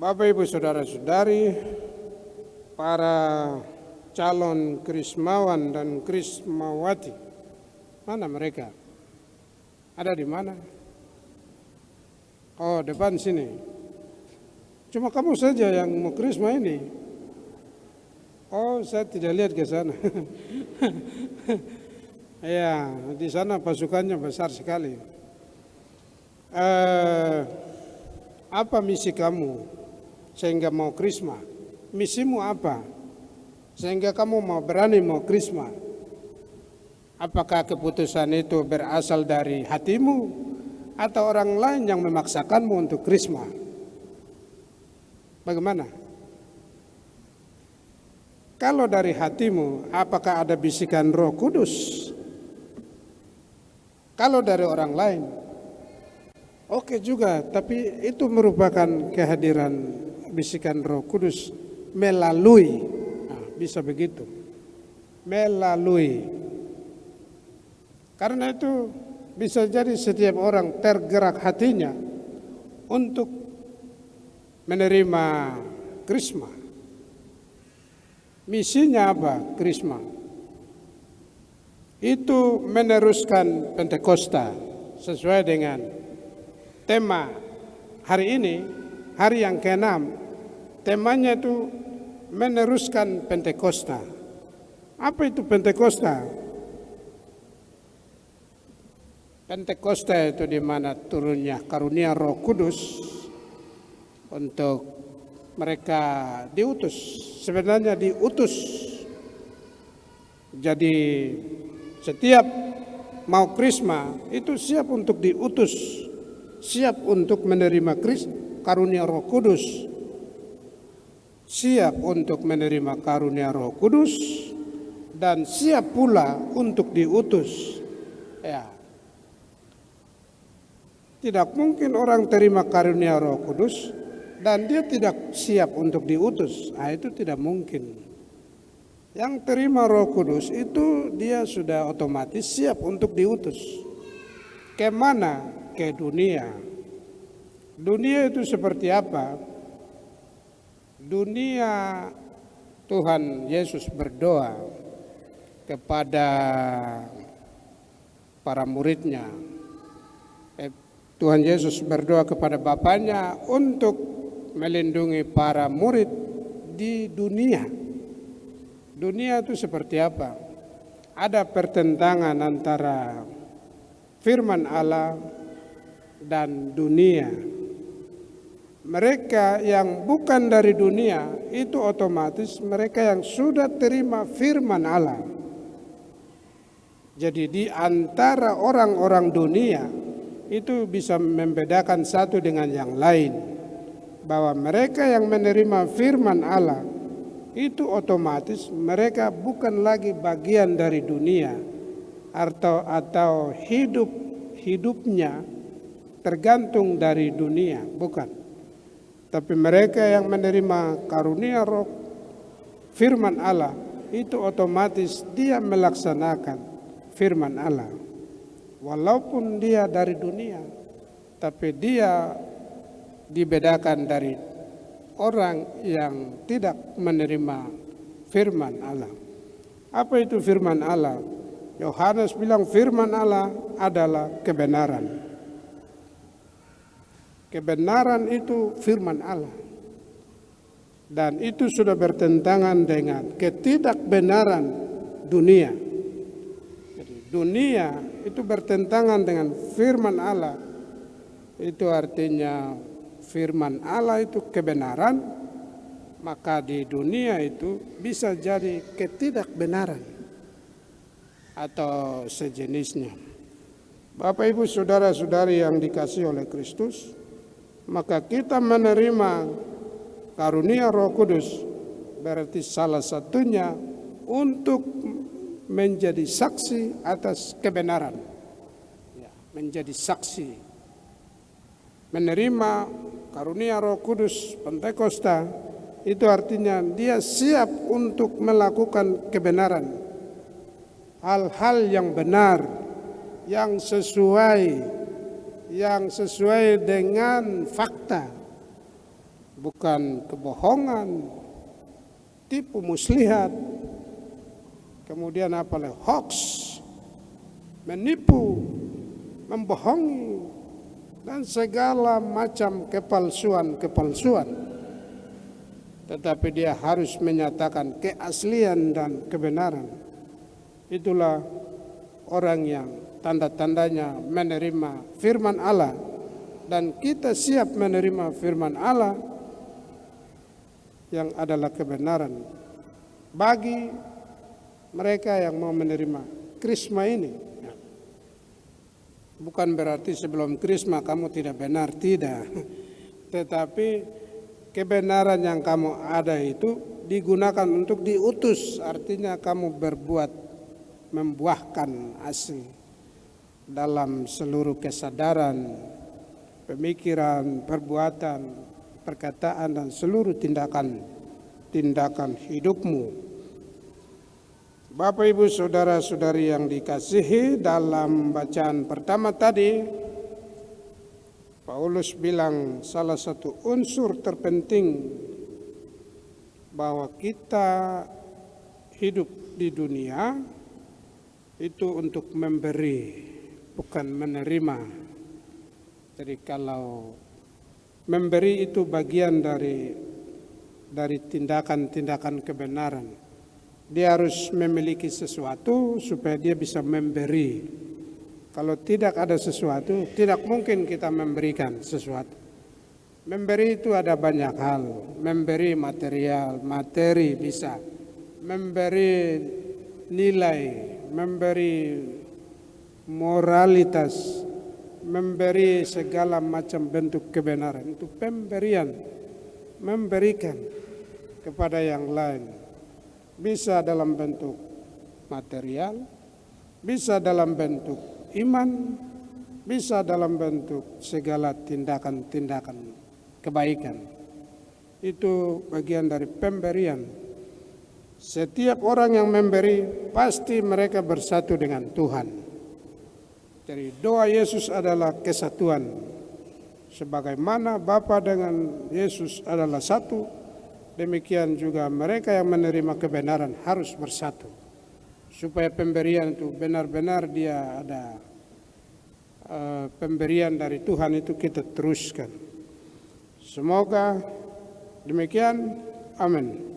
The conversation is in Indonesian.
Bapak, Ibu, Saudara-saudari, para calon krismawan dan krismawati, mana mereka? Ada di mana? Oh, depan sini. Cuma kamu saja yang mau krisma ini. Oh, saya tidak lihat ke sana. Ya, di sana pasukannya besar sekali. Apa misi kamu sehingga mau krisma? Misimu apa sehingga kamu mau berani mau krisma? Apakah keputusan itu berasal dari hatimu atau orang lain yang memaksakanmu untuk krisma? Bagaimana? Kalau dari hatimu, apakah ada bisikan Roh Kudus? Kalau dari orang lain, oke juga, tapi itu merupakan kehadiran bisikan Roh Kudus melalui, bisa begitu, melalui. Karena itu bisa jadi setiap orang tergerak hatinya untuk menerima krisma. Misinya apa krisma? Itu meneruskan Pentakosta sesuai dengan tema hari ini, hari yang ke-6. Temanya itu meneruskan Pentakosta. Apa itu Pentakosta? Pentakosta itu di mana turunnya karunia Roh Kudus untuk mereka diutus. Sebenarnya diutus. Jadi setiap mau krisma itu siap untuk diutus, siap untuk menerima karunia Roh Kudus, siap untuk menerima karunia Roh Kudus, dan siap pula untuk diutus. Ya. Tidak mungkin orang terima karunia Roh Kudus dan dia tidak siap untuk diutus. Itu tidak mungkin. Yang terima Roh Kudus itu dia sudah otomatis siap untuk diutus. Kemana? Ke dunia. Dunia itu seperti apa? Dunia, Tuhan Yesus berdoa kepada para muridnya. Tuhan Yesus berdoa kepada Bapaknya untuk melindungi para murid di dunia. Dunia itu seperti apa? Ada pertentangan antara firman Allah dan dunia. Mereka yang bukan dari dunia itu otomatis mereka yang sudah terima firman Allah. Jadi di antara orang-orang dunia itu bisa membedakan satu dengan yang lain, bahwa mereka yang menerima firman Allah itu otomatis mereka bukan lagi bagian dari dunia atau hidupnya tergantung dari dunia, bukan. Tapi mereka yang menerima karunia Roh firman Allah itu otomatis dia melaksanakan firman Allah. Walaupun dia dari dunia, tapi dia dibedakan dari orang yang tidak menerima firman Allah. Apa itu firman Allah? Yohanes bilang firman Allah adalah kebenaran. Kebenaran itu firman Allah. Dan itu sudah bertentangan dengan ketidakbenaran dunia. Jadi dunia itu bertentangan dengan firman Allah. Itu artinya firman Allah itu kebenaran, maka di dunia itu bisa jadi ketidakbenaran atau sejenisnya. Bapak, Ibu, Saudara-saudari yang dikasihi oleh Kristus, maka kita menerima karunia Roh Kudus berarti salah satunya untuk menjadi saksi atas kebenaran, menjadi saksi, menerima karunia Roh Kudus Pentakosta itu artinya dia siap untuk melakukan kebenaran, hal-hal yang benar, yang sesuai dengan fakta, bukan kebohongan, tipu muslihat, kemudian apalagi hoax, menipu, membohongi, dan segala macam kepalsuan. Tetapi dia harus menyatakan keaslian dan kebenaran. Itulah orang yang tanda-tandanya menerima firman Allah, dan kita siap menerima firman Allah yang adalah kebenaran bagi mereka yang mau menerima Krisma ini. Bukan berarti sebelum Krisma kamu tidak benar, tidak. Tetapi kebenaran yang kamu ada itu digunakan untuk diutus, artinya kamu membuahkan hasil dalam seluruh kesadaran, pemikiran, perbuatan, perkataan, dan seluruh tindakan hidupmu. Bapak, Ibu, saudara-saudari yang dikasihi, dalam bacaan pertama tadi Paulus bilang salah satu unsur terpenting bahwa kita hidup di dunia itu untuk memberi, bukan menerima. Jadi kalau memberi itu bagian dari tindakan-tindakan kebenaran. Dia harus memiliki sesuatu supaya dia bisa memberi. Kalau tidak ada sesuatu, tidak mungkin kita memberikan sesuatu. Memberi itu ada banyak hal. Memberi materi bisa. Memberi nilai, memberi moralitas, memberi segala macam bentuk kebenaran. Itu pemberian, memberikan kepada yang lain. Bisa dalam bentuk material, bisa dalam bentuk iman, bisa dalam bentuk segala tindakan-tindakan kebaikan. Itu bagian dari pemberian. Setiap orang yang memberi pasti mereka bersatu dengan Tuhan. Jadi doa Yesus adalah kesatuan. Sebagaimana Bapa dengan Yesus adalah satu, demikian juga mereka yang menerima kebenaran harus bersatu. Supaya pemberian itu benar-benar dia ada pemberian dari Tuhan, itu kita teruskan. Semoga demikian. Amin.